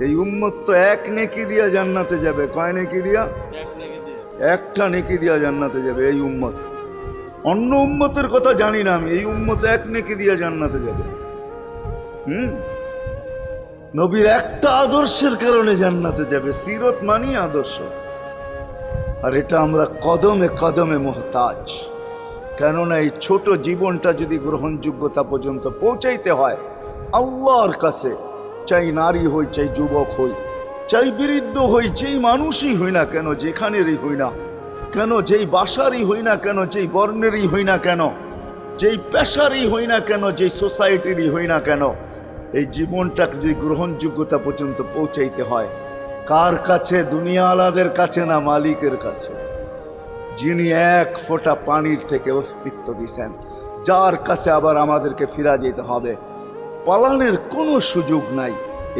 এই উম্মত তো এক নেকি দিয়া জান্নাতে যাবে। কয় নেকি দিয়া? একটা নেকি দিয়া জান্নাতে যাবে এই উম্মত। অন্য উম্মতের কথা জানি না আমি, এই উম্মত এক নেকি দিয়া জান্নাতে যাবে। নবীর একটা আদর্শের কারণে জান্নাতে যাবে। সিরত মানি আদর্শ। আর এটা আমরা কদমে কদমে মুহতাজ। কেননা এই ছোট জীবনটা যদি গ্রহণযোগ্যতা পর্যন্ত পৌঁছাইতে হয় আল্লাহর কাছে, চাই নারী হই, চাই যুবক হই, চাই বৃদ্ধ হই, যেই মানুষই হই না কেন, যেখানেরই হই না কেন, যেই বাসারই হই না কেন, যেই বর্ণেরই হই না কেন, যেই পেশারই হই না কেন, যেই সোসাইটিরই হই না কেন, এই জীবনটাকে যদি গ্রহণযোগ্যতা পর্যন্ত পৌঁছাইতে হয় কার কাছে? দুনিয়াওয়ালাদের কাছে না, মালিকের কাছে, যিনি এক ফোঁটা পানির থেকে অস্তিত্ব দিয়েছেন, যার কাছে আবার আমাদেরকে ফিরা যেতে হবে। পালানের কোনো সুযোগ নাই।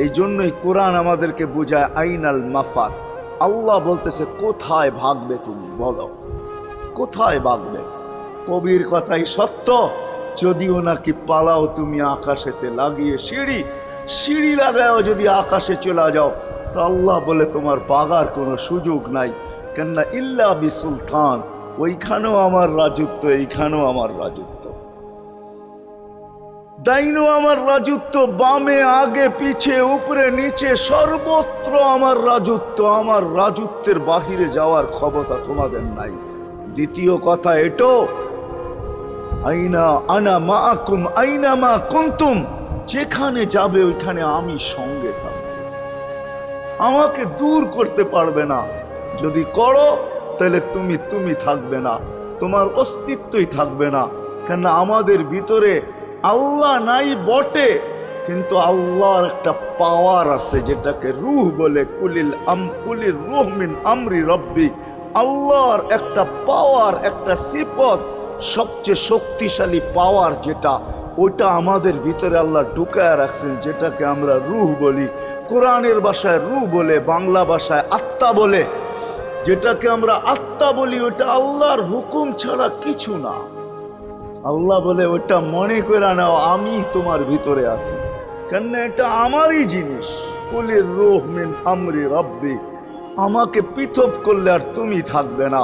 এই জন্যই কোরআন আমাদেরকে বোঝায় আইনাল মাফার। আল্লাহ বলতেছে কোথায় ভাগবে তুমি, বলো কোথায় ভাগবে? কবির কথাই সত্য, যদিও নাকি পালাও তুমি আকাশেতে লাগিয়ে সিঁড়ি, সিঁড়ি লাগাও যদি আকাশে চলে যাও, তো আল্লাহ বলে তোমার বাগার কোনো সুযোগ নাই। কেননা ইল্লা বি সুলতান, ওইখানেও আমার রাজত্ব, এইখানেও আমার রাজত্ব, ডাইনো আমার রাজত্ব, বামে আগে পিছে উপরে নিচে সর্বত্র আমার রাজত্ব। আমার রাজত্বের বাহিরে যাওয়ার ক্ষমতা তোমাদের নাই। দ্বিতীয় কথা এটো, আইনা আনা মাআকুম আইনা মা কুনতুম, যেখানে যাবে ওইখানে আমি সঙ্গে থাকবো, আমাকে দূর করতে পারবে না। যদি করো তাহলে তুমি থাকবে না, তোমার অস্তিত্বই থাকবে না। কেন আমাদের ভিতরে আল্লাহ নাই বটে, কিন্তু আল্লাহর একটা পাওয়ার আছে যেটাকে রূহ বলে। কুলির রূহ মিন আমরি রব্বি, আল্লাহর একটা পাওয়ার, একটা সিফত, সবচেয়ে শক্তিশালী পাওয়ার যেটা, ওইটা আমাদের ভিতরে আল্লাহ ঢুকায় রাখছেন, যেটাকে আমরা রূহ বলি। কোরআনের ভাষায় রূহ বলে, বাংলা ভাষায় আত্মা বলে। যেটাকে আমরা আত্মা বলি ওটা আল্লাহর হুকুম ছাড়া কিছু না। আল্লাহ বলে ওটা মনে করে নাও আমি তোমার ভিতরে আছি, কেন এটা আমারই জিনিস। কুলির রূহ মিন আমরি রব্বি, আমাকে পৃথক করলে আর তুমি থাকবে না।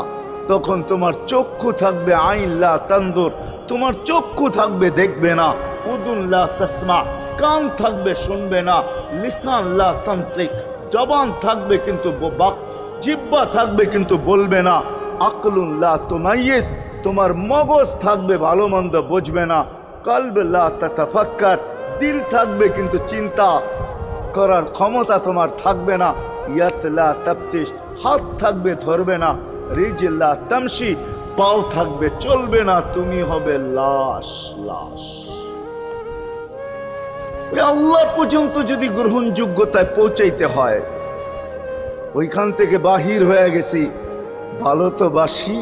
তখন তোমার চক্ষু থাকবে আইন লা তানজুর, তোমার চক্ষু থাকবে দেখবে না। উদুন লা তাসমা, কান থাকবে শুনবে না। লিসান লা তানতিক, জবান থাকবে কিন্তু জিহ্বা থাকবে কিন্তু বলবে না। আকলুন লা তুমাইয়িজ, তোমার মগজ থাকবে ভালো মন্দ বুঝবে না। কলব লা তাতাফাক্কার, দিল থাকবে কিন্তু চিন্তা করার ক্ষমতা তোমার থাকবে না। ইয়াত লা তাফতিশ, হাত থাকবে ধরবে না। রিজল লা তামশি, পাও থাকবে চলবে না। তুমি হবে লাশ। লাশ। ওই আল্লাহ পর্যন্ত যদি গ্রহণযোগ্যতায় পৌঁছাইতে হয়, ওইখান থেকে বাহির হয়ে গেছি, ভালো তো বাসি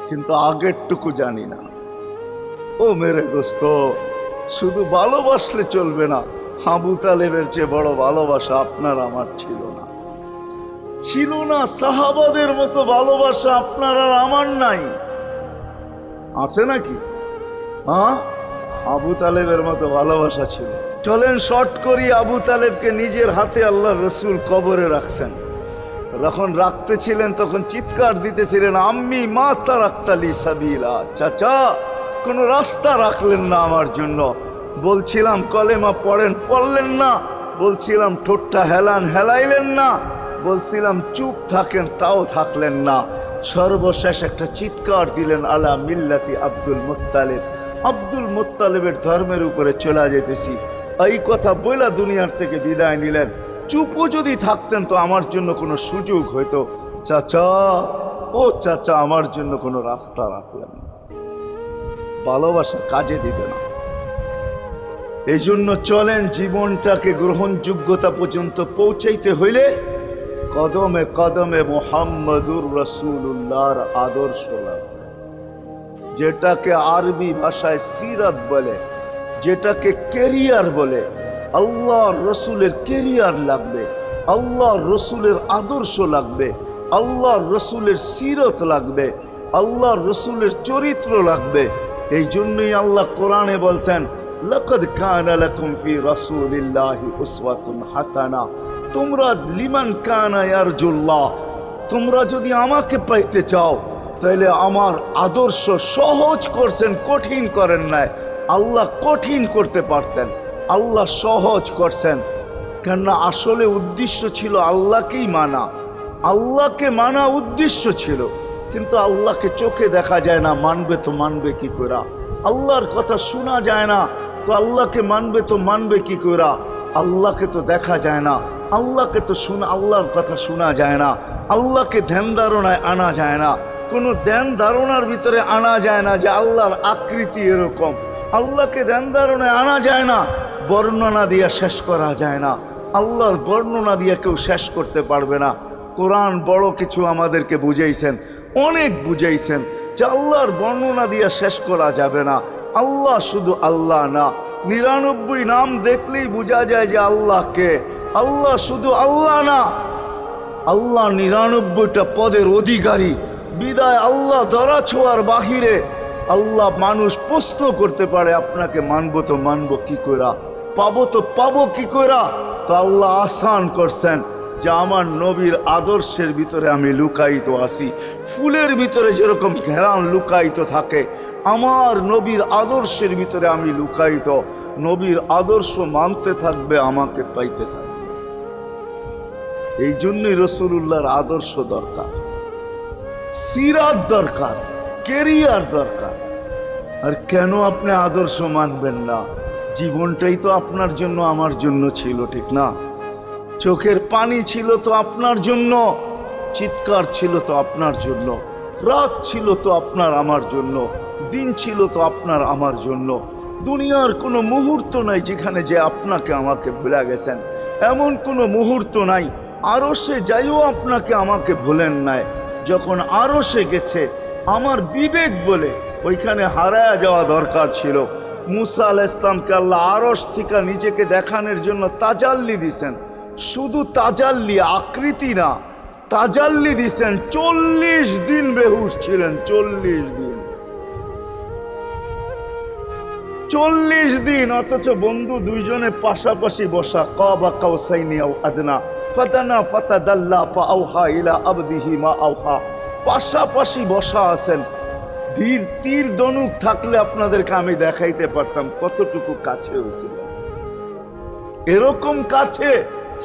কিন্তু আগেরটুকু জানি না। ও মেরে দোস্ত, শুধু ভালোবাসলে চলবে না। আবু তালেবের চেয়ে বড় ভালোবাসা আপনার আমার ছিল না, ছিল না। সাহাবাদের মতো ভালোবাসা আপনার আর আমার নাই। আছে নাকি? হ্যাঁ, আবু তালেবের মতো ভালোবাসা ছিল। চলেন শর্ট করি। আবু তালেবকে নিজের হাতে আল্লাহ রসুল কবরে রাখছেন। যখন রাখতেছিলেন তখন চিৎকার দিতেছিলেন, আম্মি মা তারাক্তালি সাবিলা, চাচা কোন রাস্তা রাখলেন না আমার জন্য। বলছিলাম কলেমা পড়েন, পড়লেন না। বলছিলাম ঠোঁটটা হেলান, হেলাইলেন না। বলছিলাম চুপ থাকেন, তাও থাকলেন না। সর্বশেষ একটা চিৎকার দিলেন, আলা মিল্লাতি আব্দুল মুত্তালিব, আব্দুল মুত্তালিবের ধর্মের উপরে চলে যেতেছি। এই কথা বইলা দুনিয়ার থেকে বিদায় নিলেন। চুপও যদি থাকতেন তো আমার জন্য কোনো সুযোগ হইতো। চাচা, ও চাচা, আমার জন্য কোনো রাস্তা রাখলেন না। ভালোবাসা কাজে দিবে না। এই জন্য চলেন, জীবনটাকে গ্রহণযোগ্যতা পর্যন্ত পৌঁছাইতে হইলে কদমে কদমে মুহাম্মদুর রাসূলুল্লাহর আদর্শ লাগবে, যেটাকে আরবি ভাষায় সিরাত বলে, যেটাকে কেরিয়ার বলে। আল্লাহর রসুলের কেরিয়ার লাগবে, আল্লাহর রসুলের আদর্শ লাগবে, আল্লাহর রসুলের সিরত লাগবে, আল্লাহর রসুলের চরিত্র লাগবে। এই জন্যই আল্লাহ কোরআনে বলছেন, লাকাদ কানা লাকুম ফি রাসূলিল্লাহি উসওয়াতুন হাসানাহ, তোমরা লিমান কানা ইয়ারজুল্লাহ, তোমরা যদি আমাকে পাইতে চাও তাহলে আমার আদর্শ সহজ করছেন, কঠিন করেন নাই। আল্লাহ কঠিন করতে পারতেন, আল্লাহ সহজ করছেন। কেননা আসলে উদ্দেশ্য ছিল আল্লাহকেই মানা, আল্লাহকে মানা উদ্দেশ্য ছিল। কিন্তু আল্লাহকে চোখে দেখা যায় না, মানবে তো মানবে কি করে? আল্লাহর কথা শোনা যায় না, তো আল্লাহকে মানবে তো মানবে কি করে? আল্লাহকে তো দেখা যায় না, আল্লাহকে তো আল্লাহর কথা শোনা যায় না, আল্লাহকে ধ্যান ধারণায় আনা যায় না, কোনো ধ্যান ধারণার ভিতরে আনা যায় না যে আল্লাহর আকৃতি এরকম। আল্লাহকে ধ্যান ধারণায় আনা যায় না, বর্ণনা দিয়ে শেষ করা যায় না। আল্লাহর বর্ণনা দিয়ে কেউ শেষ করতে পারবে না। কোরআন বড় কিছু আমাদেরকে বুঝাইছেন, অনেক বুঝাইছেন যে আল্লাহর বর্ণনা দিয়ে শেষ করা যাবে না। আল্লাহ শুধু আল্লাহ না, 99 নাম দেখলেই বোঝা যায় যে আল্লাহকে। আল্লাহ শুধু আল্লাহ না, আল্লাহ 99টা পদের অধিকারী। বিদায় আল্লাহ ধরা ছোঁয়ার বাহিরে আল্লাহ মানুষ প্রশ্ন করতে পারে, আপনাকে মানবো তো মানবো কি কইরা, পাবো তো পাবো কি কইরা? তো আল্লাহ আসান করছেন যে আমার নবীর আদর্শের ভিতরে আমি লুকায়িত আছি। ফুলের ভিতরে যেরকম ঘেরান লুকায়িত থাকে, আমার নবীর আদর্শের ভিতরে আমি লুকায়িত। নবীর আদর্শ মানতে থাকবে, আমাকে পাইতে থাকবে। এই জন্যই রাসূলুল্লাহর আদর্শ দরকার, সিরাত দরকার, কেরিয়ার দরকার। আর কেন আপনি আদর্শ মানবেন না? জীবনটাই তো আপনার জন্য আমার জন্য ছিল, ঠিক না? চোখের পানি ছিল তো আপনার জন্য, চিৎকার ছিল তো আপনার জন্য, রাত ছিল তো আপনার আমার জন্য, দিন ছিল তো আপনার আমার জন্য। দুনিয়ার কোনো মুহূর্ত নাই যেখানে যে আপনাকে আমাকে ভুলে গেছেন, এমন কোনো মুহূর্ত নাই। আরশে যাইও আপনাকে আমাকে ভুলেন নাই। যখন আরশে গেছে আমার বিবেক বলে ওইখানে হারায়া যাওয়া দরকার ছিল। মুসা আলাইহিস সালামকে আল্লাহ আরশ থেকে নিজেকে দেখানোর জন্য তাজাল্লি দিছেন। শুধু তাজাল্লি, আকৃতি না, তাজাল্লি দিছেন। 40 দিন বেহুশ ছিলেন, 40 দিন, 40 দিন। অথচ বন্ধু দুইজনে পাশাপাশি বসা, কাবা কাউসাইনি আও আদনা ফাতানা ফাতাদাল্লা ফাআওহা ইলা আবদিহি মা আওহা, পাশাপাশি বসা আছেন। তীর ধনুক থাকলে আপনাদেরকে আমি দেখাইতে পারতাম কতটুকু কাছে হয়েছিল। এরকম কাছে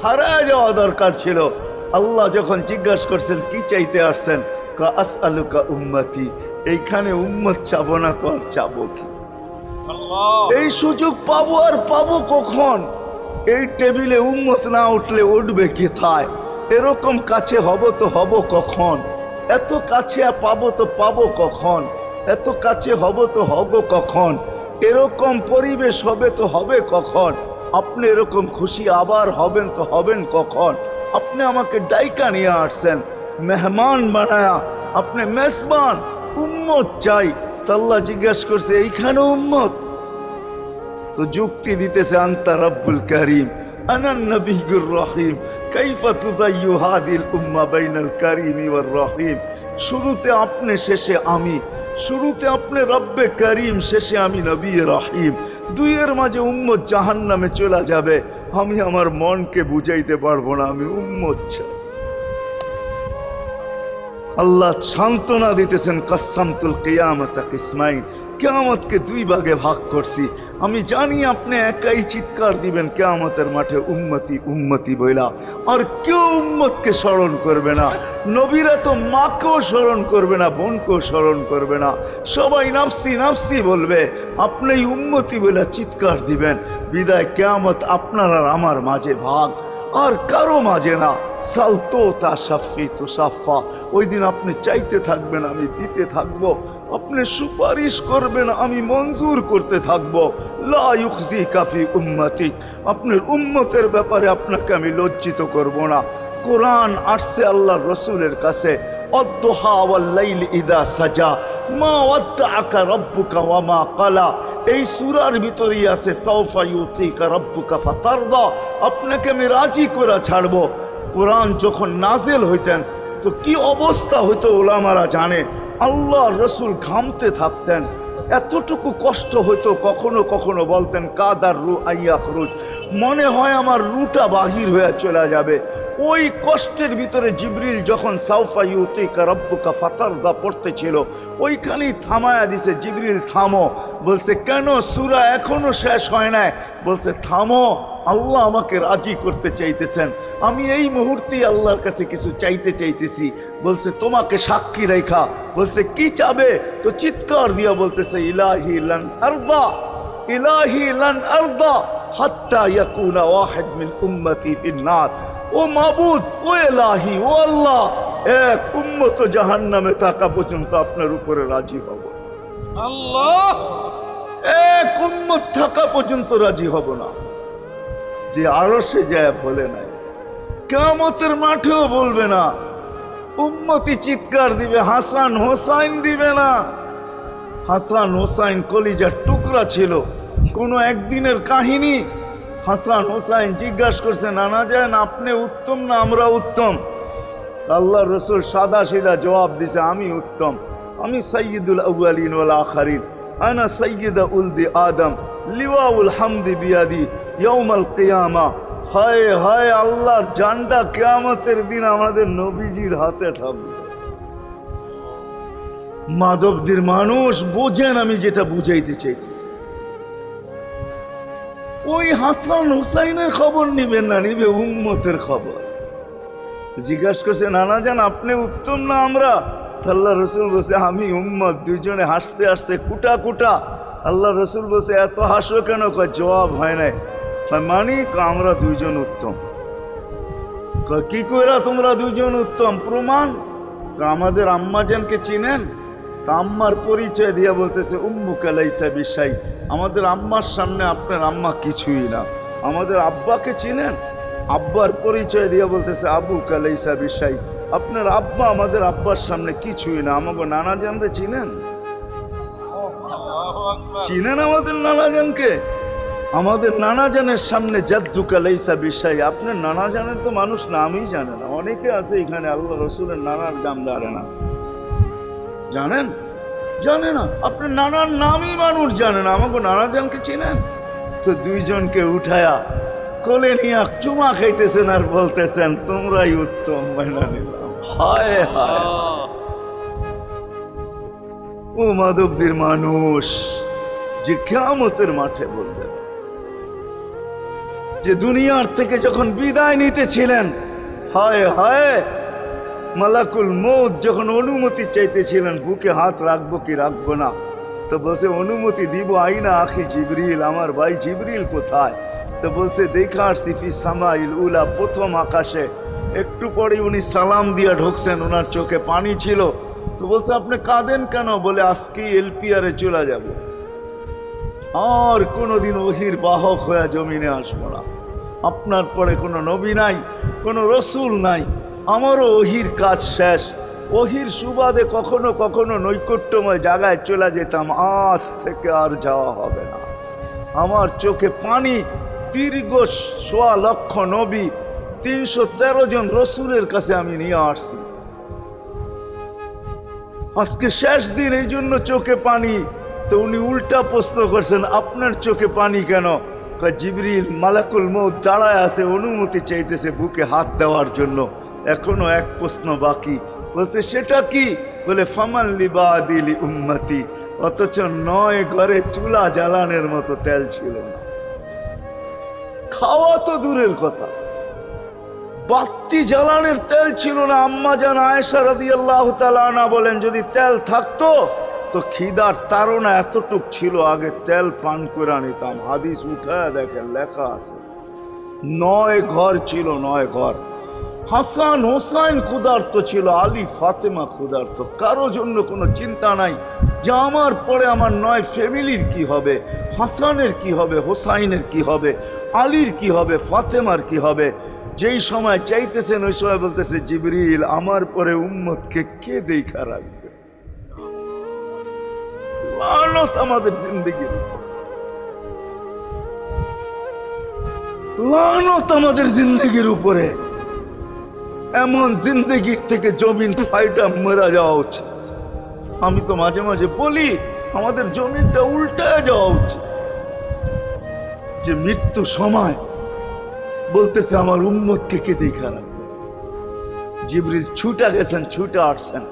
হারায় যাওয়া দরকার ছিল। আল্লাহ যখন জিজ্ঞাসা করছেন কি চাইতে আসছেন, আসআলুকা উম্মতি, এইখানে উম্মত চাবো না তো আর চাবো কি? এই সুযোগ পাবো আর পাবো কখন? এই টেবিলে উম্মত না উঠলে উঠবে কোথায়? এরকম কাছে হব তো হব কখন? এত কাছে পাবো তো পাবো কখন? এত কাছে হব তো হব কখন? এরকম পরিবেশ হবে তো হবে কখন? আপনি এরকম খুশি আবার হবেন তো হবেন কখন? আপনি আমাকে ডাইকা নিয়ে আসছেন, মেহমান বানায়া, আপনি মেজবান। উম্মত চাই। তো আল্লাহ জিজ্ঞাসা করছে এইখানে উম্মত? তো যুক্তি দিতেছে আনতা রব্বুল করিম আনান নবিয়্যুর রহিম কাইফা তুদাইয়ু হাদিল উম্মাহ বাইনাল কারিমি ওয়ার রহিম। শুরুতে আপনি, শেষে আমি। শুরুতে আপনি রব্বে করিম, শেষে আমি নবী রহিম। দুইয়ের মাঝে উম্মত জাহান্নামে চলে যাবে। আমি আমার মনকে বুঝাইতে পারবো না আমি উম্মত চাই। আল্লাহ সান্ত্বনা দিতেছেন, কাসসামতুল কিয়ামাতা কিসমাইন, কিয়ামতকে 2 ভাগে ভাগ করছি। আমি জানি আপনি একাই চিৎকার দিবেন কিয়ামতের মাঠে উম্মতি উম্মতি বইলা, আর কেউ উম্মতকে স্মরণ করবে না। নবীরা তো মাকেও স্মরণ করবে না, বোনকেও স্মরণ করবে না, সবাই নাফসি নাফসি বলবে। আপনি উম্মতি বইলা চিৎকার দিবেন। বিদায় কিয়ামত আপনার আর আমার মাঝে ভাগ, আর কারো মাঝে না। সালতো তা সাফি তো সাফা, ওই দিন আপনি চাইতে থাকবেন, আমি দিতে থাকবো। আপনি সুপারিশ করবেন, আমি মঞ্জুর করতে থাকবো। লা ইউখজিকা ফি উম্মতিক, আপনার উম্মতের ব্যাপারে আপনাকে আমি লজ্জিত করব না। কোরআন আসছে আল্লাহর রসুলের কাছে, অদ্দুহা ওয়াল লাইল ইদা সাজা মা ওয়াদ্দাআকা রাব্বুকা ওয়া মা ক্বালা। এই সূরার ভিতরেই আছে সাওফা ইউতিকা রাব্বুকা ফাতারদা, আপনাকে আমি রাজি করে ছাড়বো। কোরআন যখন নাজিল হইতেন তো কি অবস্থা হইতো ওলামারা জানে। আল্লাহর রসুল ঘামতে থাকতেন, এতটুকু কষ্ট হইতো, কখনো কখনো বলতেন কাদার রু আইয়া খরুজ, মনে হয় আমার রুটা বাহির হয়ে চলে যাবে। ওই কষ্টের ভিতরে জিবরিল যখন সাউফা ইউতিকা রাব্বুকা ফাতারদা পড়তেছিল, ওইখানেই থামায়া দিছে, জিবরিল থামো। বলছে কেন, সূরা এখনো শেষ হয় নাই। বলছে থামো, আল্লাহ আমাকে রাজি করতে চাইতেছেন, আমি এই মুহূর্তেই আল্লাহর কাছে কিছু চাইতে চাইতেছি। বলছে তোমাকে সাক্ষী রেখা। বলছে কি চাবে? তো চিৎকার দিয়া বলতেছে ইলাহি লান আরদা, ইলাহি লান আরদা হাত্তা ইয়াকুনা ওয়াহিদ মিন উম্মতি ফিন নার। ও মাবুদ, ও ইলাহি, ও আল্লাহ, এক উম্মত জাহান্নামে থাকা পর্যন্ত আপনার উপরে রাজি হব। আল্লাহ, এক উম্মত থাকা পর্যন্ত রাজি হব না। যে আরশে যায় বলে নাই, কিয়ামতের মাঠেও বলবে না। উম্মতি চিৎকার দিবে, হাসান হোসাইন দিবে না। হাসান হোসাইন কলিজার টুকরা ছিল, কোনো একদিনের কাহিনী। হাসান হোসাইন জিজ্ঞাসা করছে, নানা যান আপনি উত্তম না আমরা উত্তম? আল্লাহ রসুল সাদা সিধা জবাব দিছে, আমি উত্তম, আমি সাইয়্যিদুল আউয়ালিন ওয়াল আখিরিন, আনা সাইয়্যিদা উলদি আদম, লিওয়াউল হামদি বিয়াদি ইয়াউমাল কিয়ামা। হায় হায়, আল্লাহর জানটা কিয়ামতের দিন আমাদের নবীজির হাতে থাকবে। মাধবদীর মানুষ বোঝেন আমি যেটা বুঝাইতে চাইতেছি। ওই হাসান হুসাইনের খবর নিবেন না, নিবে উম্মতের খবর। জিজ্ঞাসা করছে, নানা জান আপনি উত্তম না আমরা? আল্লাহ রসুল বলছে আমি উম্মত। দুইজনে হাসতে হাসতে কুটা কুটা। আল্লাহ রসুল বলছে এত হাসো কেন? জবাব হয় নাই। মানি আমরা দুইজন উত্তম। কি কইরা তোমরা দুইজন উত্তম? প্রমাণ। আমাদের আম্মাজানকে চিনেন? তা আম্মার পরিচয় দিয়া বলতেছে উম্মুকা লাইসা বিশাই, আমাদের আম্মার সামনে আপনার আম্মা কিছুই না। আমাদের আব্বাকে চিনেন? আব্বার পরিচয় দিয়া বলতেছে আবুকা লাইসা বিশাই, আপনার আব্বা আমাদের আব্বার সামনে কিছুই না। আমাকে নানা জানরে চিনেন? চিনেন আমাদের নানা জানকে? আমাদের নানা জানের সামনে জাদ্দুকা লাইসা বিশাই, আপনার নানা জানের তো মানুষ নামই জানে না। অনেকে আছে এখানে আল্লাহ রসুলের নানার দাম ধরে না, জানেন? জানে না, আপনার নানার নামই মানুষ জানে না। আমাকে নানা জানকে চিনেন? তো দুইজনকে উঠায়া কোলে নিয়ে চুমা খাইতেছেন আর বলতেছেন তোমরাই উত্তম, মাইনা নিলাম। হায় হায়, ও মাধবদীর মানুষ যে কিয়ামতের মাঠে বলবে, যে দুনিয়ার থেকে যখন বিদায় নিতেছিলেন, হায় হায়, মালাকুল মউত যখন অনুমতি চাইতেছিলেন বুকে হাত রাখবো কি রাখবো না, তো বলছে অনুমতি দিব। আইনা আখি জিবরিল, আমার ভাই জিবরিল কোথায়? তো বলছে দেখা আসছি ফি সামাইল উলা, প্রথম আকাশে। একটু পরে উনি সালাম দিয়া ঢুকছেন, ওনার চোখে পানি ছিল। তো বলছে আপনি কাঁদেন কেন? বলে আজকেই এলপিআরে চলে যাব, আর কোনোদিন ওহির বাহক হয়ে জমিনে আসবো না। আপনার পরে কোনো নবী নাই, কোনো রসুল নাই, আমারও ওহির কাজ শেষ। ওহির সুবাদে কখনো কখনো নৈকট্যময় জায়গায় চলে যেতাম, আজ থেকে আর যাওয়া হবে না। আমার চোখে পানি। দীর্ঘ ১.৫ লক্ষ নবী, ৩১৩ জন রসুলের কাছে আমি নিয়ে আসছি। আজকে শেষ দিন, এই জন্য চোখে পানি। তো উনি উল্টা প্রশ্ন করছেন, আপনার চোখে পানি কেন? জিবরিল মালাকুল মউত দাঁড়ায় আছে, অনুমতি চাইতেছে বুকে হাত দেওয়ার জন্য। এখনো এক প্রশ্ন বাকি। বলছে সেটা কি? বলে ফামান লিবাদিলি উম্মতি। অথচ ৯ ঘরে চুলা জ্বালানোর মতো তেল ছিল না। খাওয়া তো দূরের কথা, বাতি জ্বালানোর তেল ছিল না। আম্মা জান আয়েশা রাদিয়াল্লাহু তাআলা আনহা বলেন, যদি তেল থাকতো তো খিদার তাড়না এতটুক ছিল, আগে তেল পান করে নিতাম। হাদিস উঠায় দেখেন, লেখা আছে ৯ ঘর ছিল, ৯ ঘর। হাসান হোসাইন ক্ষুধার্ত ছিল, আলী ফাতেমা ক্ষুধার্ত। কারো জন্য কোনো চিন্তা নাই যে আমার পরে আমার ৯ ফ্যামিলির কি হবে, হাসানের কি হবে, হোসাইনের কি হবে, আলীর কি হবে, ফাতেমার কি হবে। যেই সময় চাইতেছেন ওই সময় বলতেছে জিবরিল আমার পরে উম্মতকে কে দেখা রাখবে? লানত আমাদের জিন্দেগির উপর, লানত আমাদের জিন্দেগির উপরে। এমন জিন্দেগির থেকে জমিন ফাইটা মরা যাওয়া উচিত। আমি তো মাঝে মাঝে বলি আমাদের জমিনটা উল্টায় যাওয়া উচিত। যে মৃত্যু সময় বলতেছে আমার উম্মতকে কে দেখা রাখবে। জিবরিল ছুটা গেছেন, ছুটা আসছেন,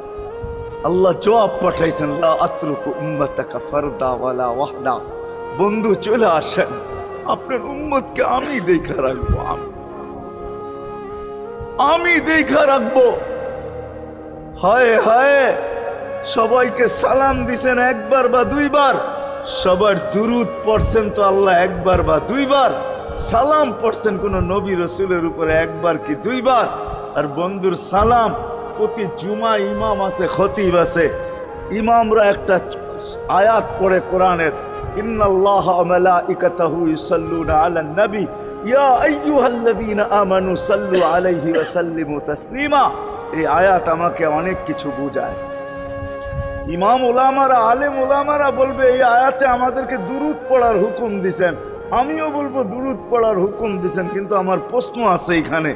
আল্লাহ জবাব পাঠাইছেন, লা আতরুকু উম্মাতাকা ফারদা ওয়ালা ওয়াহদা। বন্ধু চলে আসেন, আপনার উম্মতকে আমি দেখা রাখবো, আমি দেখা রাখবো। হায় হায়, সবাইকে সালাম দিছেন একবার বা দুইবার, সবার দুরুদ পড়ছেন তো আল্লাহ একবার বা দুইবার, সালাম পড়ছেন কোন নবী রসুলের উপরে একবার কি দুইবার। আর বন্ধুর সালাম প্রতি জুমা ইমাম আছে, খতিব আছে, ইমামরা একটা আয়াত পড়ে কোরআনের, ইন্নাল্লাহা ওয়া মালাইকাতাহু ইউসাল্লুনা আলান নবী ইয়া আইয়ুহাল্লাযীনা আমানু সাল্লু আলাইহি ওয়া সাল্লিমু তাসলিমা। এই আয়াত আমাকে অনেক কিছু বোঝায়। ইমাম উলামারা, আলেম উলামারা বলবে এই আয়াতে আমাদেরকে দুরুদ পড়ার হুকুম দিছেন, আমিও বলবো দুরুদ পড়ার হুকুম দিছেন। কিন্তু আমার প্রশ্ন আছে এখানে,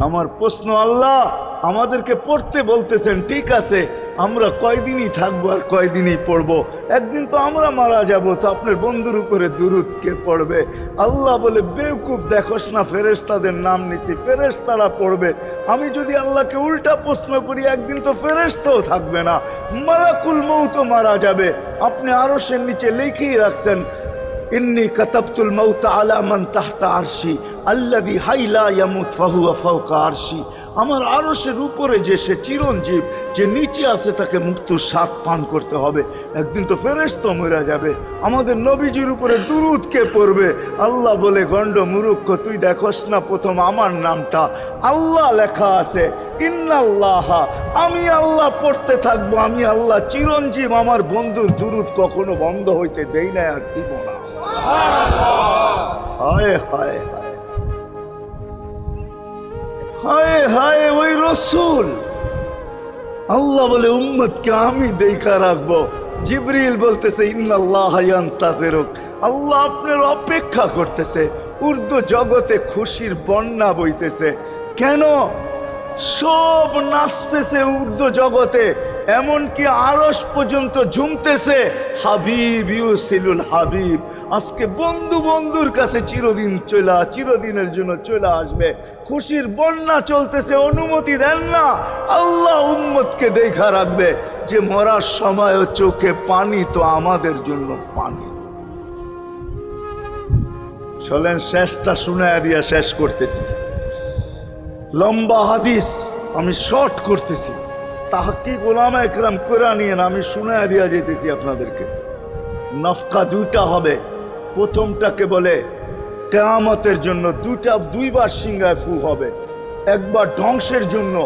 আমার প্রশ্ন, আল্লাহ আমাদেরকে পড়তে বলতেছেন, ঠিক আছে, আমরা কয়দিনই থাকবো আর কয়দিনই পড়বো, একদিন তো আমরা মারা যাব, তো আপনার বন্ধুর উপরে দুরুদ কে পড়বে? আল্লাহ বলে, বেওকুফ, দেখোস না ফেরেশতাদের নাম নিছি, ফেরেশতারা পড়বে। আমি যদি আল্লাহকে উল্টা প্রশ্ন করি, একদিন তো ফেরেশতাও থাকবে না, মালাকুল মউতও মারা যাবে। আপনি আরশের নিচে লিখেই রাখছেন, ইন্নী কাতাবতুল মাউত আলা মান তাহতা আরশি আল্লাযী হাইলা ইয়ামুত ফাহুয়া ফাওকা আরশি। আমার আরশের উপরে যে সে চিরঞ্জীব, যে নিচে আছে তাকে মৃত্যুর স্বাদ পান করতে হবে, একদিন তো ফেরেশতা মরে যাবে। আমাদের নবীজির উপরে দুরূদ কে পড়বে? আল্লাহ বলে, গণ্ড মূর্খ, তুই দেখোস না প্রথম আমার নামটা আল্লাহ লেখা আছে, ইন্নাল্লাহা, আমি আল্লাহ পড়তে থাকবো, আমি আল্লাহ চিরঞ্জীব, আমার বন্ধুর দুরূদ কখনো বন্ধ হইতে দেই না আর দিব না। হায় হায় হায় হায় হায়, ওই রসুল। আল্লাহ বলে উম্মতকে আমি দেখা রাখবো। জিবরিল বলতেছে, ইন্নাল্লাহা ইয়ান্তাযিরুক, আল্লাহ আপনার অপেক্ষা করতেছে। উর্দু জগতে খুশির বন্যা বইতেছে। কেন? সব নাচতেছে উর্দু জগতে, এমনকি আরশ পর্যন্ত ঝুমতেছে, হাবিব ইউসিলুল হাবিব। আজকে বন্ধু বন্ধুর কাছে চিরদিনের জন্য চলে আসবে। খুশির বন্যা চলতেছে, অনুমতি দেন না। আল্লাহ উম্মতকে দেখা রাখবে যে মরার সময় চোখে পানি তো আমাদের জন্য পানি। চলেন শেষটা শুনায়া দিয়া শেষ করতেছি। লম্বা হাদিস আমি শর্ট করতেছি, তাহকিক উলামা ইকরাম করে নিয়েন, আমি শুনায়া দিয়া যেতেছি আপনাদেরকে। নফকা দুইটা হবে, প্রথমটাকে বলে কিয়ামতের জন্য, দুইবার সিংহায় ফু হবে, একবার ধ্বংসের জন্য,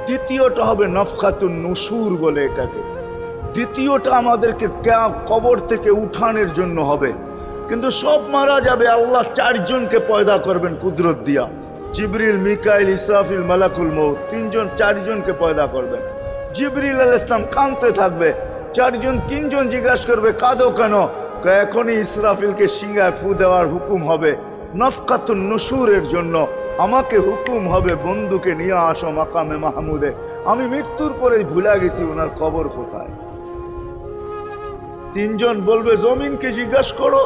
দ্বিতীয়টা হবে নফকাতুন নুশুর বলে এটাকে। দ্বিতীয়টা আমাদেরকে কবর থেকে উঠানের জন্য হবে। কিন্তু সব মারা যাবে, আল্লাহ চারজনকে পয়দা করবেন কুদরত দিয়া, জিবরিল, মিকাইল, ইসরাফিল, মালাকুল মউত, চারজনকে পয়দা করবেন। জিবরিল আলাইহিস সালাম কাঁদতে থাকবে, তিনজন জিজ্ঞাসা করবে, কাঁদো কেন? এখনই ইসরাফিলকে সিংহায় ফু দেওয়ার হুকুম হবে নফকাতুন নুশুরের জন্য, আমাকে হুকুম হবে বন্ধুকে নিয়ে আসো মাকামে মাহমুদে। আমি মৃত্যুর পরে ভুলে গেছি ওনার কবর কোথায়। তিনজন বলবে, জমিনকে জিজ্ঞাসা করো।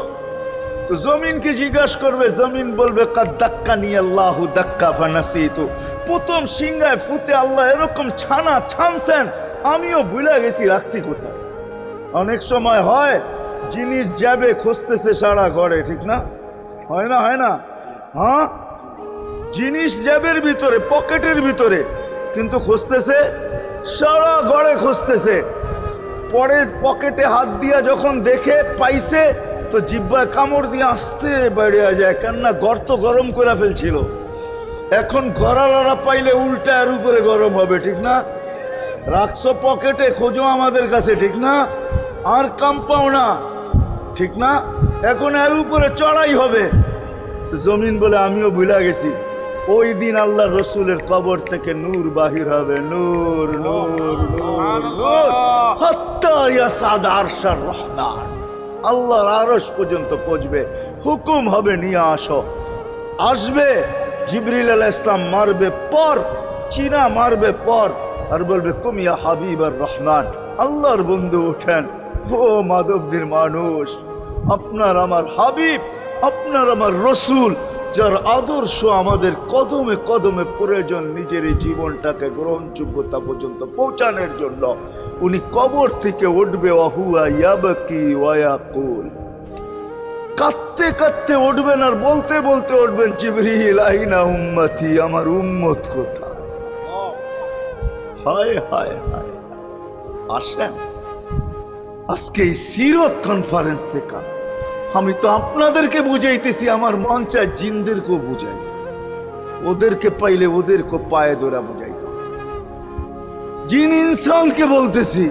তো জমিনকে জিজ্ঞাসা করবে, জমিন বলবে, কাদ দাক্কানি আল্লাহু দাক্কা ফানাসিতু। প্রথম সিংহায় ফুতে আল্লাহ এরকম ছানছেন, আমিও ভুলে গেছি রাখছি কোথায়। অনেক সময় হয় জিনিস যাবে খুঁজতেছে সারা ঘরে, ঠিক না? হয় না? হয় না? হ্যাঁ, জিনিস জ্যাবের ভিতরে, পকেটের ভিতরে, কিন্তু খুঁজতেছে সারা ঘরে খুঁজতেছে। পরে পকেটে হাত দিয়া যখন দেখে পাইছে, তো জিহ্বায় কামড় দিয়ে আসতে বেড়ে যায়, কেননা গর্ত গরম করে ফেলছিল। এখন গড়ালড়া পাইলে উল্টা এর উপরে গরম হবে, ঠিক না? রাখছো পকেটে, খোঁজো আমাদের কাছে, ঠিক না? আর কাম পাও না, ঠিক না? এখন এর উপরে চড়াই হবে। জমিন বলে, আমিও ভুলে গেছি। ওই দিন আল্লাহ রসুলের কবর থেকে নূর বাহির হবে, নূর নূর নূর নূর, হাত্তা ইয়াসাদ আরশার রহমান, আল্লাহর আরশ পর্যন্ত পৌঁছবে। হুকুম হবে, নিয়ে আসো। আসবে জিবরিল আলাইহিস সালাম, মারবে পর, চিনা মারবে পর, আর বলবে, কুম ইয়া হাবিব আর রহমান, আল্লাহর বন্ধু ওঠেন। ও মাধবদের মানুষ, আপনার আমার হাবিব, আপনার আমার রসুল, যার আদর্শ আমাদের কদমে কদমে প্রয়োজন নিজের এই জীবনটাকে গ্রহণযোগ্যতা পর্যন্ত পৌঁছানোর জন্য, উনি কবর থেকে উঠবে ওয়াহুয়া ইয়াবকি ওয়া ইয়াকুল, কাঁদতে কাঁদতে উঠবেন আর বলতে বলতে উঠবেন, জিবরিল আইনা উম্মতি, আমার উম্মত কোথায়? হায় হায় হায়। আসেন আজকে এই সিরত কনফারেন্স থেকে আমি তো আপনাদেরকে বুঝাইতেছি, আমার মন চায় জিনদেরকেও বুঝাই, ওদেরকে পাইলে ওদেরকে পায়ে ধরা বুঝাইতে হবে। জিন ইনসানকে বলতেছি,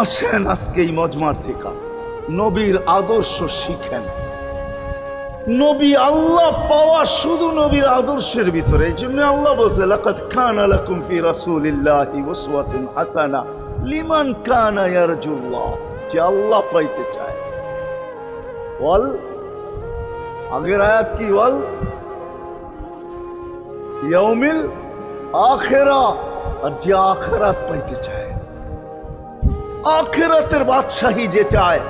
আসেন আজকে এই মজমার থেকে নবীর আদর্শ শিখেন। নবী আল্লাহ পাওয়া শুধু নবীর আদর্শের ভিতরে। এই জন্য আল্লাহ বলছে, লাকাদ কানা লাকুম ফি রাসূলিল্লাহি উসওয়াতুন হাসানাহ লিমান কানা ইয়ারজুল্লাহ, যে আল্লাহ পাইতে চায়। ওয়াল আগের আয়াত কি? ওয়াল ইয়াউমিল আখিরা, আর যে আখিরাত পাইতে চায়, আখিরাতের বাদশাহী যে চায়,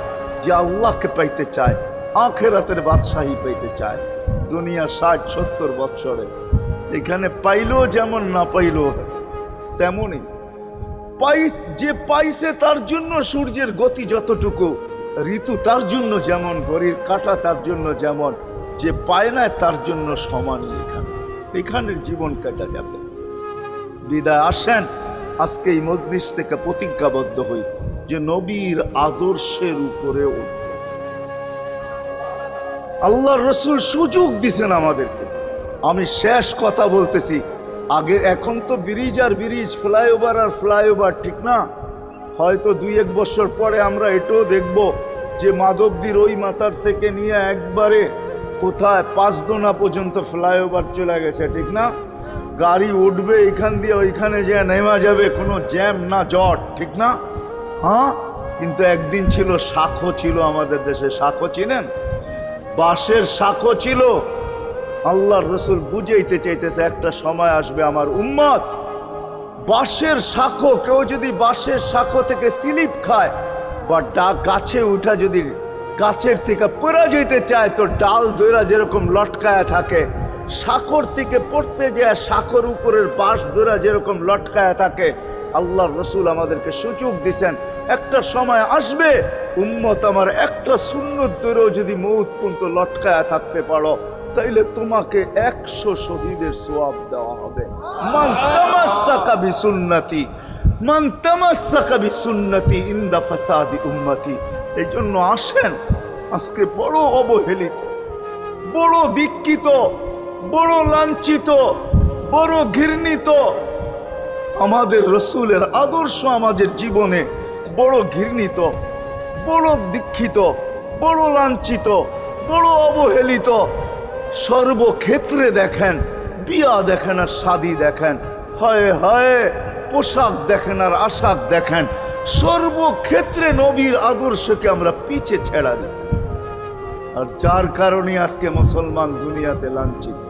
যে আল্লাহকে পাইতে চায়, আখিরাতের বাদশাহী পাইতে চায়। দুনিয়া 60-70 বছরে এখানে পাইলো যেমন, না পাইলো তেমনই। যে পাইছে তার জন্য সূর্যের গতি যতটুকু, ঋতু তার জন্য যেমন, ঘড়ির কাঁটা তার জন্য যেমন, যে পায় না তার জন্য সমানই। এখানের জীবন কাটা যাবে। বিদায় আসেন আজকে এই মজলিস থেকে প্রতিজ্ঞাবদ্ধ হই যে নবীর আদর্শের উপরে উঠব। আল্লাহর রসুল সুযোগ দিছেন আমাদেরকে। আমি শেষ কথা বলতেছি, আগে এখন তো ব্রিজ আর ব্রিজ, ফ্লাইওভার আর ফ্লাইওভার, ঠিক না? হয়তো 2-1 বছর পরে আমরা এটাও দেখব যে মাধবদীর ওই মাথার থেকে নিয়ে একবারে কোথায় পাঁচদোনা পর্যন্ত ফ্লাইওভার চলে গেছে, ঠিক না? গাড়ি উঠবে এখান দিয়ে ওইখানে যে নেমা যাবে, কোনো জ্যাম না জট, ঠিক না? হ্যাঁ, কিন্তু একদিন ছিল শাখো, ছিল আমাদের দেশে শাখো, চিনেন? বাঁশের শাখো ছিল। আল্লাহর রসুল বুঝাইতে চাইতেছে, একটা সময় আসবে আমার উম্মত বাঁশের শাখো, কেউ যদি বাঁশের শাখো থেকে স্লিপ খায় বা গাছে উঠা যদি গাছের থেকে পড়ে যেতে চায়, তো ডাল দইরা যেরকম লটকায়া থাকে, শাখর থেকে পড়তে যায় শাখর উপরের বাঁশ দইরা যেরকম লটকায়া থাকে। আল্লাহর রসুল আমাদেরকে সুযোগ দিছেন, একটা সময় আসবে উম্মত আমার একটা সুন্নত দইরাও যদি মউত পর্যন্ত লটকায়া থাকতে পারো, তাইলে তোমাকে 100 শহীদের সওয়াব দেওয়া হবে। মান তামাসসাকা বিসুন্নতি, মান তামাসসাকা বিসুন্নতি ইনদা ফাসাদি উম্মতি। এই জন্য আসেন, আজকে বড় অবহেলিত, বড় দীক্ষিত, বড় লাঞ্ছিত, বড় ঘৃণিত আমাদের রসুলের আদর্শ আমাদের জীবনে, বড় ঘৃণিত, বড় দীক্ষিত, বড় লাঞ্ছিত, বড় অবহেলিত। সর্বক্ষেত্রে দেখেন, বিয়া দেখেন আর শাদী দেখেন, হায় হায় পোশাক দেখেন আর আশাক দেখেন, সর্বক্ষেত্রে নবীর আদর্শকে আমরা পিছে ছেড়া দিছি। আর যার কারণে আজকে মুসলমান দুনিয়াতে লাঞ্ছিত,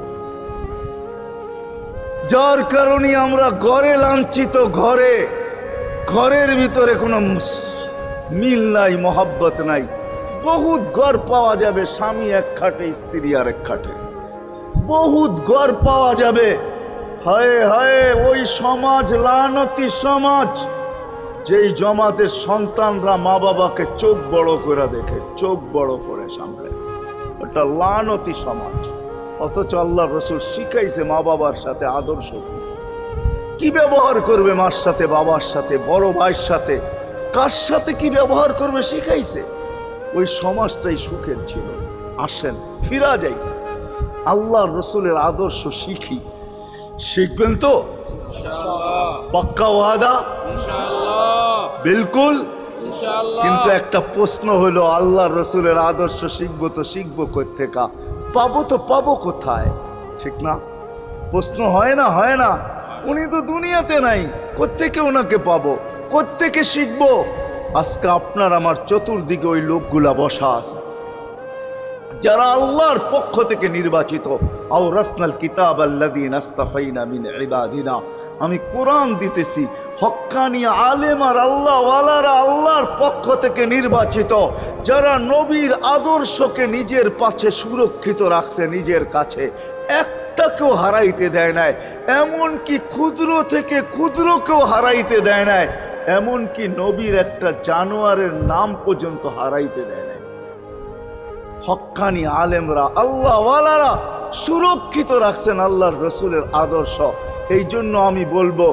যার কারণে আমরা ঘরে লাঞ্ছিত, ঘরের ভিতরে কোনো মিল নাই, মহব্বত নাই। বহুত ঘর পাওয়া যাবে, স্বামী এক খাটে, স্ত্রী আর এক খাটে, বহুত ঘর পাওয়া যাবে। হায় হায় ওই সমাজ লানতি সমাজ, যেই জমাতের সন্তানরা মা বাবাকে চোখ বড় করে দেখে, চোখ বড় করে সামলে, ওটা লানতি সমাজ। অথচ আল্লাহ রসুল শিখাইছে মা বাবার সাথে আদর্শ কি ব্যবহার করবে, মার সাথে, বাবার সাথে, বড় ভাইয়ের সাথে, কার সাথে কি ব্যবহার করবে শিখাইছে। ওই সমাজটাই সুখের ছিল। আসেন ফিরা যাই, আল্লাহর রসুলের আদর্শ শিখি। শিখবেন তো পাক্কা ওয়াদা? বিলকুল। কিন্তু একটা প্রশ্ন হলো, আল্লাহর রসুলের আদর্শ শিখবো তো শিখবো কোত্থেকা, পাবো তো পাবো কোথায়, ঠিক না? প্রশ্ন হয় না? হয় না? উনি তো দুনিয়াতে নাই, কোত্থেকে ওনাকে পাবো, কোত্থেকে শিখবো? আজকে আপনার আমার চতুর্দিকে ওই লোকগুলা বসা আছে, যারা আল্লাহর পক্ষ থেকে নির্বাচিত। আওরাসনাল কিতাব আল্লাযীনা ইসতাফাইনা মিন ইবাদিনা, আমি কোরআন দিতেছি। হক্কানি আলেম আর আল্লাহ ওয়ালারা আল্লাহর পক্ষ থেকে নির্বাচিত, যারা নবীর আদর্শকে নিজের পাশে সুরক্ষিত রাখছে, নিজের কাছে একটাকেও হারাইতে দেয় নাই, এমনকি ক্ষুদ্র থেকে ক্ষুদ্রকেও হারাইতে দেয় নাই, এমনকি নবীর একটা জানোয়ারের নাম পর্যন্ত হারাইতে দেয় নাই। হক্কানি আলেমরা আল্লাহ ওয়ালারা সুরক্ষিত রাখছেন আল্লাহর রসুলের আদর্শ। এই জন্য আমি বলবো,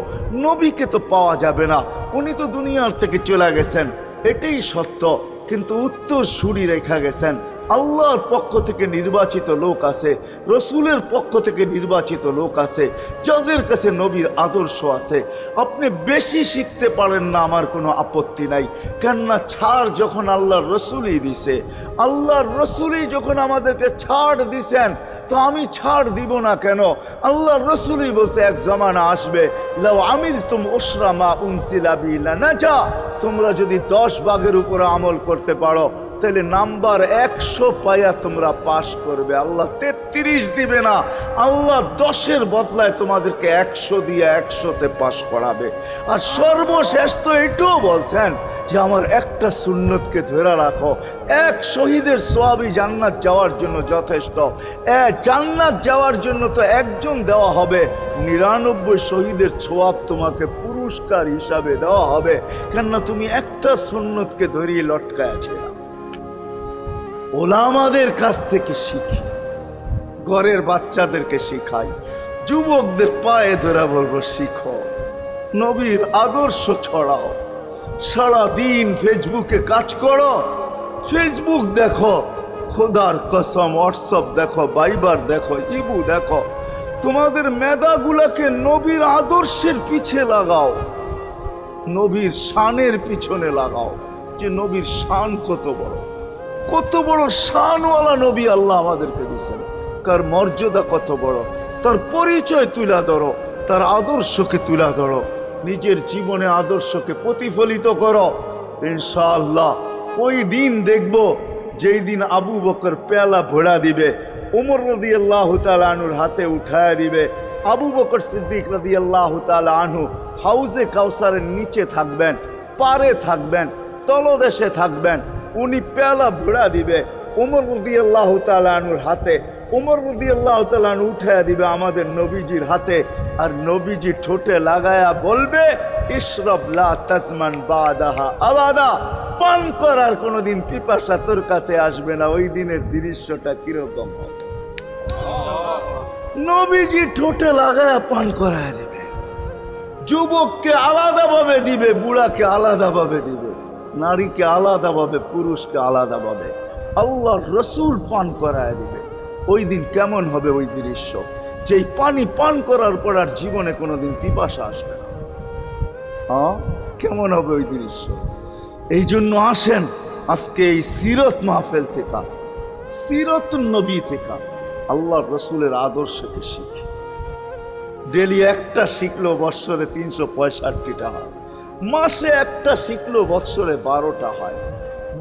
নবীকে তো পাওয়া যাবে না, উনি তো দুনিয়ার থেকে চলে গেছেন, এটাই সত্য, কিন্তু উত্তর সুরি রেখা গেছেন। আল্লাহর পক্ষ থেকে নির্বাচিত লোক আছে, রসুলের পক্ষ থেকে নির্বাচিত লোক আছে, যাদের কাছে নবীর আদর্শ আছে। আপনি বেশি শিখতে পারেন না, আমার কোনো আপত্তি নাই, কেননা ছাড় যখন আল্লাহর রসুলই দিছে, আল্লাহর রসুলই যখন আমাদেরকে ছাড় দিছেন, তো আমি ছাড় দিব না কেন? আল্লাহর রসুলই বলছে, এক জমানা আসবে, লাউ আমিলতুম উশরা মা উনসিলা বি লানাজা, তোমরা যদি 10 ভাগের উপরে আমল করতে পারো, তাহলে নাম্বার 100 পাইয়া তোমরা পাশ করবে। আল্লাহ 33 দিবে না, আল্লাহ 10-এর বদলায় তোমাদেরকে 100 দিয়ে 100-তে পাশ করাবে। আর সর্বশেষ তো এটাও বলছেন যে আমার একটা সুন্নতকে ধরে রাখো, এক শহীদের সওয়াবই জান্নাত যাওয়ার জন্য যথেষ্ট। জান্নাত যাওয়ার জন্য তো একজন দেওয়া হবে, 99 শহীদের সওয়াব তোমাকে পুরস্কার হিসাবে দেওয়া হবে, কেননা তুমি একটা সুন্নতকে ধরিয়ে লটকায় আছে। ওলামাদের কাছ থেকে শিখি, ঘরের বাচ্চাদেরকে শিখাই, যুবকদের পায়ে ধরে বলবো, শিখো, নবীর আদর্শ ছড়াও। সারাদিন ফেসবুকে কাজ করো, ফেসবুক দেখো, খোদার কসম হোয়াটসঅ্যাপ দেখো, বাইবার দেখো, ইবু দেখো, তোমাদের মেধাগুলাকে নবীর আদর্শের পিছে লাগাও, নবীর শানের পিছনে লাগাও, যে নবীর শান কত বড়, কত বড় শানওয়ালা নবী আল্লাহ আমাদেরকে দিয়েছেন, কার মর্যাদা কত বড়, তার পরিচয় তুলে ধরো, তার আদর্শকে তুলে ধরো, নিজের জীবনে আদর্শকে প্রতিফলিত করো। ইনশাআল্লাহ ওই দিন দেখব, যেই দিন আবু বকর পেয়ালা ভরা দিবে, ওমর রাদিয়াল্লাহু তাআলা আনহুর হাতে উঠায় দিবে, আবু বকর সিদ্দিক রাদিয়াল্লাহু তাআলা আনহু হাউজে কাউসারের নিচে থাকবেন, পারে থাকবেন, তলদেশে থাকবেন, উনি পেয়ালা ভরা দিবে ওমর রাদিয়াল্লাহু তাআলা আনহুর হাতে, ওমর রাদিয়াল্লাহু তাআলা আনহু উঠায়া দিবে আমাদের নবীজির হাতে, আর নবীজি ঠোঁটে লাগায়া বলবে, ইশরাব লা তাজমান বাদাহা আবাদা, পান করার কোনোদিন পিপাসা তোর কাছে আসবে না। ওই দিনের দৃশ্যটা কিরকম হবে? নবীজি ঠোঁটে লাগায়া পান করায় দিবে, যুবককে আলাদাভাবে দিবে, বুড়াকে আলাদাভাবে দিবে, নারীকে আলাদাভাবে, পুরুষকে আলাদাভাবে, আল্লাহ রসুল পান করায় দিবে। ওই দিন কেমন হবে ওই দৃশ্য? যেই পানি পান করার পর আর জীবনে কোনোদিন পিপাসা আসবে না। কেমন হবে ওই দৃশ্য? এই জন্য আসেন আজকে এই সিরত মাহফিল থেকে, সিরতুন নবী থেকে আল্লাহ রসুলের আদর্শকে শিখি। ডেলি একটা শিখলো বৎসরে 365টা হয়, মাসে একটা শিখলো বৎসরে 12টা হয়।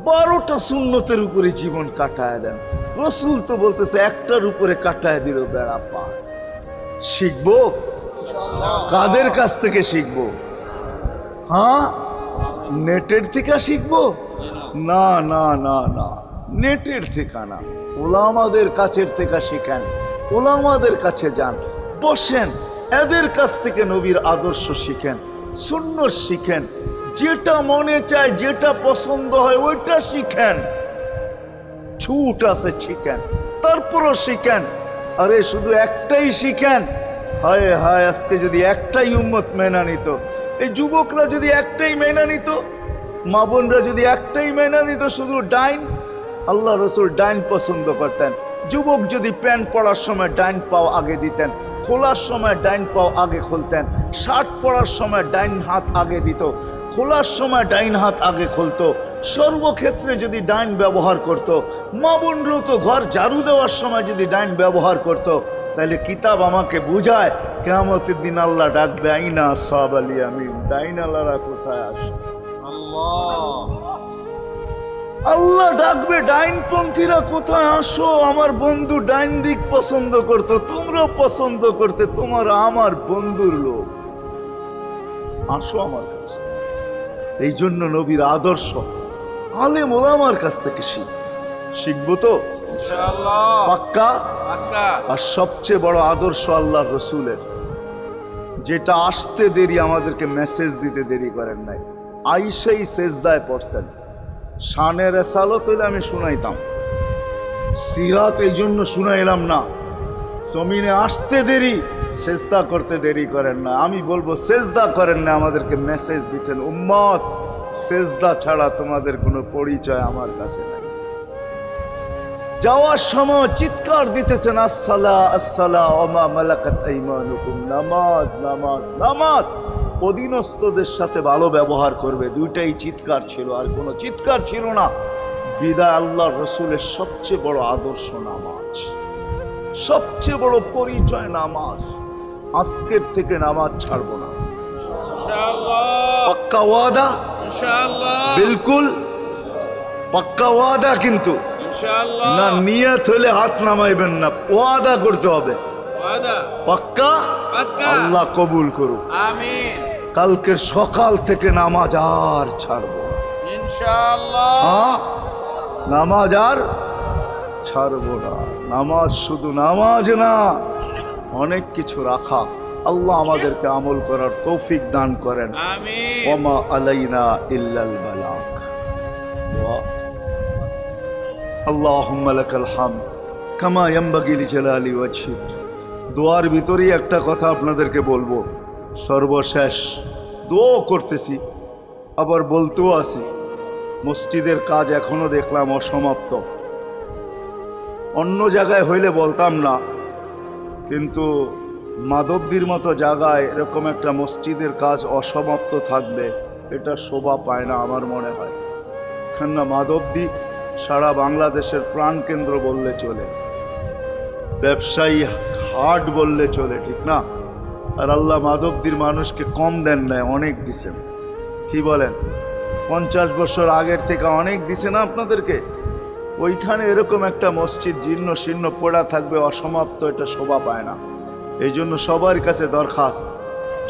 12টা সুন্নতের উপরে জীবন কাটায় দেন। রসুল তো বলতেছে একটার উপরে কাটায় দিল বেড়া পার। শিখবো কাদের কাছ থেকে শিখবো? নেটের থেকে শিখবো? না না না না, নেটের থেকে না, ওলামাদের কাছের থেকে শিখেন, ওলামাদের কাছে যান, বসেন, এদের কাছ থেকে নবীর আদর্শ শিখেন, সুন্নত শিখেন, যেটা মনে চায়, যেটা পছন্দ হয় ওইটা শিখেন। ছুট আছে শিখেন, তারপরও শিখেন। আরে শুধু একটাই শিখেন, হায় হায়, আজকে যদি একটাই উম্মত মেনা নিত, এই যুবকরা যদি একটাই মেনা নিত, মা বোনরা যদি একটাই মেনা নিত, শুধু ডাইন, আল্লাহ রসুল ডাইন পছন্দ করতেন। যুবক যদি প্যান্ট পরার সময় ডাইন পাও আগে দিতেন, খোলার সময় ডাইন পাও আগে খুলতেন, শার্ট পরার সময় ডাইন হাত আগে দিত, খোলার সময় ডাইন হাত আগে খুলতো, সর্বক্ষেত্রে যদি ডাইন ব্যবহার করত। মা বোনরাও তো ঘর ঝাড়ু দেওয়ার সময় যদি ডাইন ব্যবহার করত, তাহলে কিতাব আমাকে বুঝায় কিয়ামতের দিন আল্লাহ ডাকবে, আইনা আসহাব আল ইয়ামিন, ডাইন আল্লাহরা কোথায় আসে? আল্লাহ ডাকবে, ডাইনপন্থীরা কোথায় আসো? আমার বন্ধু ডাইন দিক পছন্দ করতো, তোমরাও পছন্দ করতে, তোমার আমার বন্ধুর লোক। আসো আমার কাছে। এই জন্য নবীর আদর্শ আলেম ওলামার কাছ থেকে শিখবো তো ইনশাআল্লাহ পাক্কা। পাক্কা। আর সবচেয়ে বড় আদর্শ আল্লাহ রসুলের, যেটা আসতে দেরি, আমাদেরকে মেসেজ দিতে দেরি করেন নাই। আইসাই সেজদায় পড়ছেন। শানের এসালত হইলে আমি শুনাইতাম, সিরাত এই জন্য শুনাইলাম না। জমিনে আসতে দেরি, সেজদা করতে দেরি করেন না। আমি বলবো সেজদা করেন না, আমাদেরকে মেসেজ দিছেন, উম্মত সেজদা ছাড়া তোমাদের কোনো পরিচয় আমার কাছে নাই। যাওয়ার সময় চিৎকার দিতেছেন, আসসালা আসসালা ওমা মালাকাত আইমানুকুম, নামাজ নামাজ নামাজ, অধীনস্থদের সাথে ভালো ব্যবহার করবে। দুইটাই চিৎকার ছিল, আর কোনো চিৎকার ছিল না। বিদায় আল্লাহ রসুলের সবচেয়ে বড় আদর্শ নামাজ, সবচেয়ে বড় পরিচয় নামাজ। আজকের থেকে নামাজ ছাড়বো না, ইনশাআল্লাহ পাক্কা ওয়াদা, ইনশাআল্লাহ বিলকুল পাক্কা ওয়াদা। কিন্তু ইনশাআল্লাহ না নিয়ত হলে হাত নামাইবেন না, ওয়াদা করতে হবে। ওয়াদা পাক্কা? পাক্কা। আল্লাহ কবুল করুক। আমিন কালকের সকাল থেকে নামাজ আর ছাড়বো না। ইনশাআল্লাহ হ্যাঁ, নামাজ আর ছাড়বো না। নামাজ শুধু নামাজ না, অনেক কিছু রাখা। আল্লাহ আমাদেরকে আমল করার তৌফিক দান করেন। আমিন ওমা আলাইনা ইল্লাল বালাগ। আল্লাহুম্মা লাকাল হামদ কামা ইয়ানবাগি লিজালালি ওয়াজহিক। দোয়ার ভিতরেই একটা কথা আপনাদেরকে বলবো, সর্বশেষ দোয়া করতেছি, আবার বলতেও আছি। মসজিদের কাজ এখনো দেখলাম অসমাপ্ত। অন্য জায়গায় হইলে বলতাম না, কিন্তু মাধবদীর মতো জায়গায় এরকম একটা মসজিদের কাজ অসমাপ্ত থাকবে, এটা শোভা পায় না আমার মনে হয়। কেননা মাধবদী সারা বাংলাদেশের প্রাণকেন্দ্র বললে চলে, ব্যবসায়ী হাট বললে চলে, ঠিক না? আর আল্লাহ মাধবদীর মানুষকে কম দেন নাই, অনেক দিছেন। কি বলেন? 50 বছর আগের থেকে অনেক দিছে না আপনাদেরকে? ওইখানে এরকম একটা মসজিদ জীর্ণ শীর্ণ পড়া থাকবে অসমাপ্ত, এটা শোভা পায় না। এই জন্য সবার কাছে দরখাস্ত,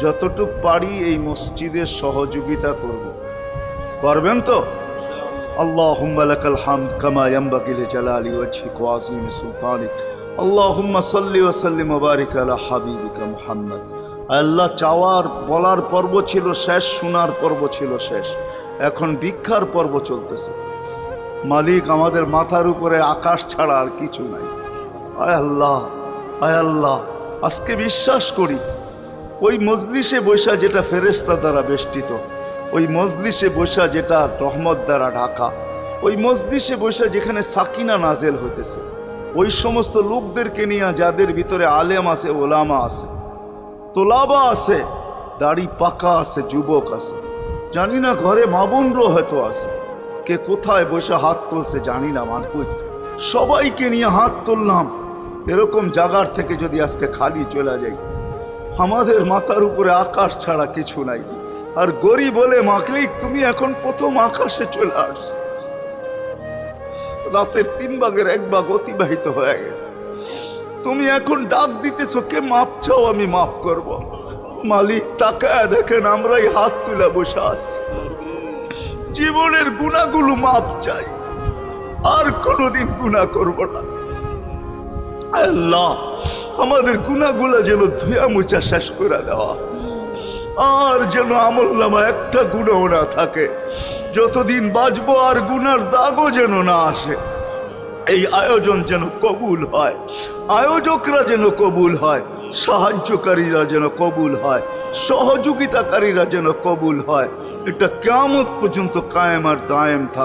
যতটুক পারি এই মসজিদের সহযোগিতা করব। করবেন তো? আল্লাহুম্মা লাকাল হামদ কামা ইয়ানবাগি লিজালালি ওয়াজহিক ওয়া আযীমি সুলতানিক। আল্লাহুম্মা সাল্লি ওয়া সাল্লিম ওয়া বারিক আলা হাবিবিকা মুহাম্মদ। আল্লাহ, চাওয়ার বলার পর্ব ছিল শেষ, শোনার পর্ব ছিল শেষ, এখন ভিক্ষার পর্ব চলতেছে। মালিক, আমাদের মাথার উপরে আকাশ ছাড়া আর কিছু নাই। আয় আল্লাহ, আয় আল্লাহ, আজকে বিশ্বাস করি ওই মজলিসে বৈশা যেটা ফেরেশতা দ্বারা বেষ্টিত, ওই মজলিসে বৈশা যেটা রহমত দ্বারা ঢাকা, ওই মজলিসে বৈশা যেখানে সাকিনা নাজেল হইতেছে, ওই সমস্ত লোকদেরকে নিয়ে যাদের ভিতরে আলেম আছে, ওলামা আছে, তোলাবা আছে, দাড়ি পাকা আছে, যুবক আছে, জানি না ঘরে মা বোনরও হয়তো আছে, কে কোথায় বসে হাত তুলছে জানি না। মানকুই সবাইকে নিয়ে হাত তুললাম। এরকম জায়গার থেকে যদি আজকে খালি চলে যাই, আমাদের মাথার উপরে আকাশ ছাড়া কিছু নাই। আর গরিব বলে, মাকলিক তুমি এখন প্রথম আকাশে চলে আসছো, রাতের 3 ভাগের 1 ভাগ অতিবাহিত হয়ে গেছে, তুমি এখন ডাক দিতেছো, কে মাপ চাও আমি মাফ করব। মালিক তাকায় দেখেন আমরাই হাত তুলে বসে আছি, জীবনের গুনাহগুলো মাপ চাই, আর কোনোদিন গুনাহ করব না। আল্লাহ, আমাদের গুনাহগুলো যেন ধুয়া মুছা শেষ করে দেওয়া, আর যেন আমলনামা একটা গুনাহ না থাকে, যতদিন বাঁচবো আর গুনার দাগও যেন না আসে। এই আয়োজন যেন কবুল হয়, আয়োজকরা যেন কবুল হয়, সাহায্যকারীরা যেন কবুল হয়, সহযোগিতাকারীরা যেন কবুল হয়। এটা কিয়ামত পর্যন্ত কায়েম আর দায়েম থাকে।